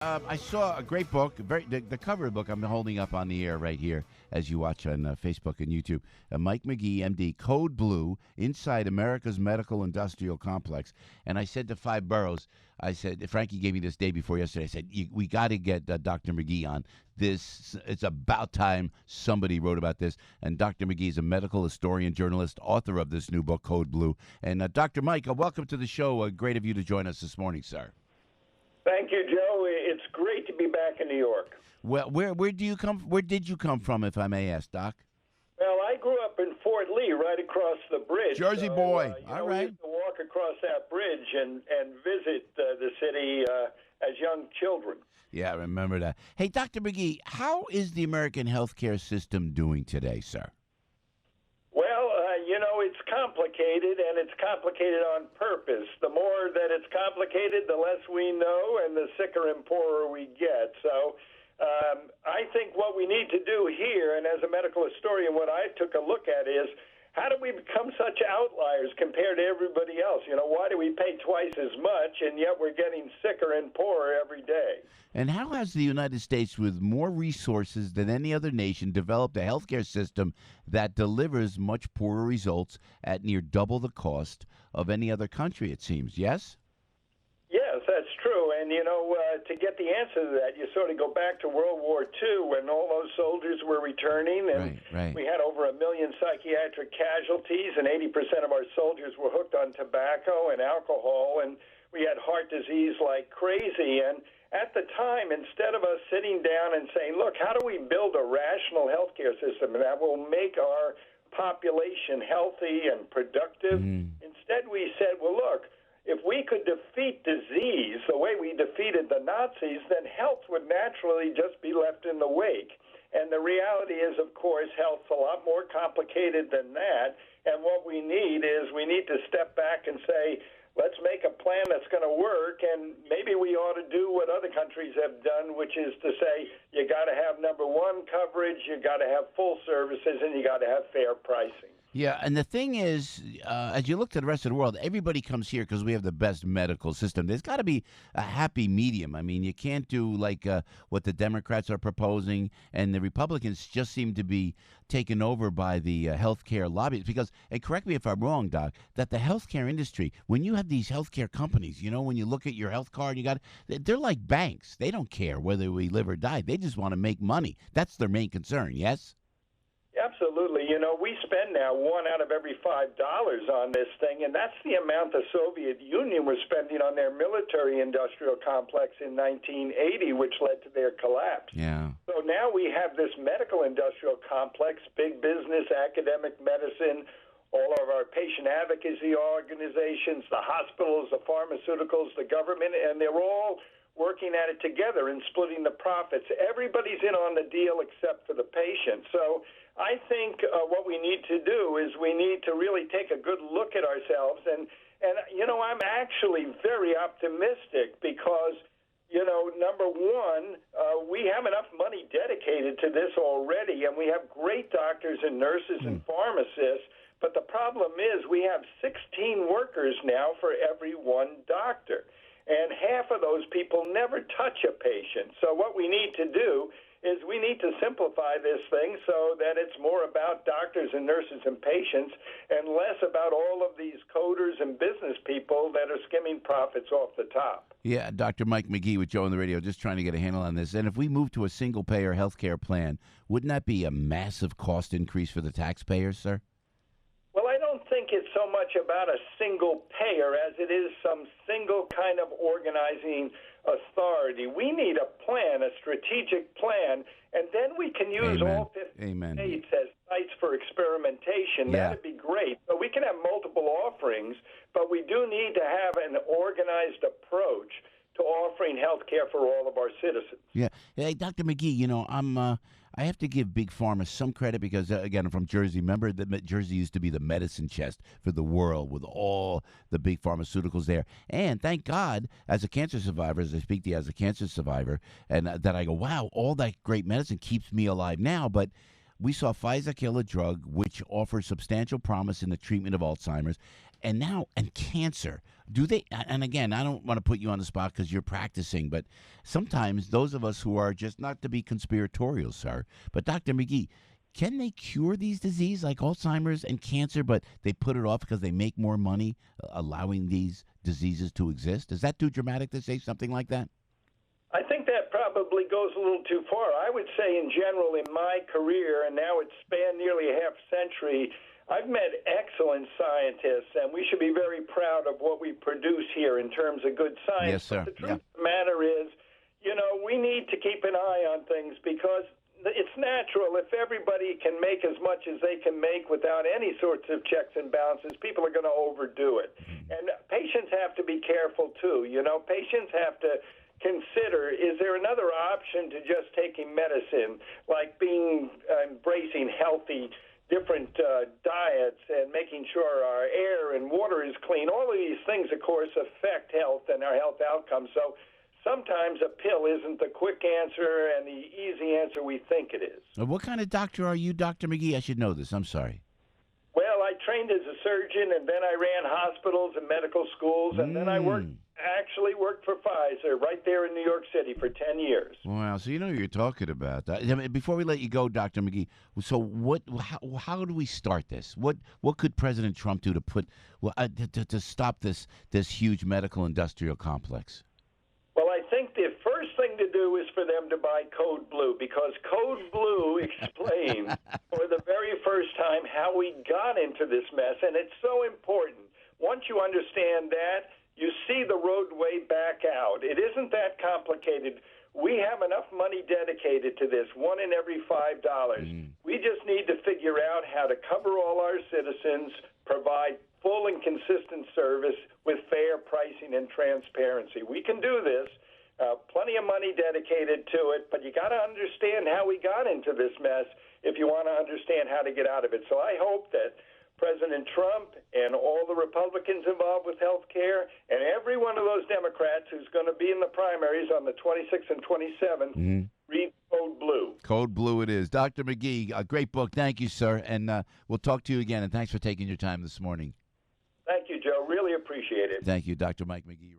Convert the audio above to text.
I saw a great book, the cover of the book I'm holding up on the air right here as you watch on Facebook and YouTube. Mike Magee, MD, Code Blue, Inside America's Medical Industrial Complex. And I said to Five Boroughs, I said, Frankie gave me this day before yesterday, I said, we got to get Dr. Magee on. It's about time somebody wrote about this. And Dr. Magee is a medical historian, journalist, author of this new book, Code Blue. And Dr. Mike, welcome to the show. Great of you to join us this morning, sir. Thank you, Joe. It's great to be back in New York. Well, where do you come? Where did you come from, if I may ask, Doc? Well, I grew up in Fort Lee, right across the bridge. Jersey boy. All right. We used to walk across that bridge and visit the city as young children. Yeah, I remember that. Hey, Dr. Magee, how is the American healthcare system doing today, sir? Well, it's complicated, and it's complicated on purpose. The more that it's complicated, the less we know, and the sicker and poorer we get. So I think what we need to do here, and as a medical historian, what I took a look at is, how do we become such outliers compared to everybody else? Why do we pay twice as much, and yet we're getting sicker and poorer every day? And how has the United States, with more resources than any other nation, developed a healthcare system that delivers much poorer results at near double the cost of any other country, it seems, yes? Yes, that's true. And, to get the answer to that, you sort of go back to World War II when all those soldiers were returning, and right. We had over 1 million psychiatric casualties, and 80% of our soldiers were hooked on tobacco and alcohol, and we had heart disease like crazy. And at the time, instead of us sitting down and saying, look, how do we build a rational healthcare system that will make our population healthy and productive, instead we said, well, look, if we could defeat disease the way we defeated the Nazis, then health would naturally just be left in the wake. And the reality is, of course, health's a lot more complicated than that. And what we need to step back and say, let's make a plan that's going to work, and maybe we ought to do what other countries have done, which is to say you got to have number one coverage, you got to have full services, and you got to have fair pricing. Yeah, and the thing is, as you look to the rest of the world, everybody comes here because we have the best medical system. There's got to be a happy medium. I mean, you can't do like what the Democrats are proposing, and the Republicans just seem to be taken over by the healthcare lobby. Because, and correct me if I'm wrong, Doc, that the healthcare industry, when you have these healthcare companies, when you look at your health card, they're like banks. They don't care whether we live or die. They just want to make money. That's their main concern, yes? Absolutely. We spend now $1 out of every $5 on this thing, and that's the amount the Soviet Union was spending on their military-industrial complex in 1980, which led to their collapse. Yeah. So now we have this medical-industrial complex, big business, academic medicine, all of our patient advocacy organizations, the hospitals, the pharmaceuticals, the government, and they're all working at it together and splitting the profits. Everybody's in on the deal except for the patient. So I think what we need to do is we need to really take a good look at ourselves. And I'm actually very optimistic because, number one, we have enough money dedicated to this already, and we have great doctors and nurses and pharmacists. But the problem is we have 16 workers now for every one doctor. And half of those people never touch a patient. So what we need to do is we need to simplify this thing so that it's more about doctors and nurses and patients and less about all of these coders and business people that are skimming profits off the top. Yeah, Dr. Mike Magee with Joe on the radio, just trying to get a handle on this. And if we move to a single-payer health care plan, wouldn't that be a massive cost increase for the taxpayers, sir? Well, I don't think it's so much about a single payer as it is some single kind of organizing authority. We need a plan, a strategic plan, and then we can use all 50 states as sites for experimentation. Yeah. That'd be great. But we can have multiple offerings, but we do need to have an organized approach to offering health care for all of our citizens. Yeah. Hey, Dr. Magee, I have to give Big Pharma some credit because, again, I'm from Jersey. Remember that Jersey used to be the medicine chest for the world with all the big pharmaceuticals there. And thank God, as a cancer survivor, as I speak to you as a cancer survivor, and that I go, wow, all that great medicine keeps me alive now. But we saw Pfizer kill a drug which offers substantial promise in the treatment of Alzheimer's. and cancer. Do they? And again, I don't want to put you on the spot because you're practicing, but sometimes those of us who are just not to be conspiratorial, sir, but Dr. Magee, can they cure these diseases like Alzheimer's and cancer, but they put it off because they make more money allowing these diseases to exist? Is that too dramatic to say something like that? I think that probably goes a little too far. I would say in general in my career, and now it's spanned nearly a half century, I've met excellent scientists, and we should be very proud of what we produce here in terms of good science. Yes, sir. But the truth of the matter is, we need to keep an eye on things because it's natural. If everybody can make as much as they can make without any sorts of checks and balances, people are going to overdo it. And patients have to be careful, too. Patients have to consider, is there another option to just taking medicine, like embracing healthy different diets and making sure our air and water is clean? All of these things, of course, affect health and our health outcomes. So sometimes a pill isn't the quick answer and the easy answer we think it is. What kind of doctor are you, Dr. Magee? I should know this. I'm sorry. Well, I trained as a surgeon, and then I ran hospitals and medical schools, and then I actually worked for Pfizer right there in New York City for 10 years. Wow, so you know what you're talking about. I mean, before we let you go, Dr. Magee, so how do we start this? What could President Trump do to stop this huge medical industrial complex? Well, I think the first thing to do is for them to buy Code Blue, because Code Blue explains for the very first time how we got into this mess, and it's so important. Once you understand that, you see the roadway back out. It isn't that complicated. We have enough money dedicated to this, $1 in every $5. We just need to figure out how to cover all our citizens, provide full and consistent service with fair pricing and transparency. We can do this. Plenty of money dedicated to it, but you got to understand how we got into this mess if you want to understand how to get out of it. So I hope that President Trump and all the Republicans involved with health care and every one of those Democrats who's going to be in the primaries on the 26th and 27th read Code Blue. Code Blue it is. Dr. Magee, a great book. Thank you, sir. And we'll talk to you again. And thanks for taking your time this morning. Thank you, Joe. Really appreciate it. Thank you, Dr. Mike Magee.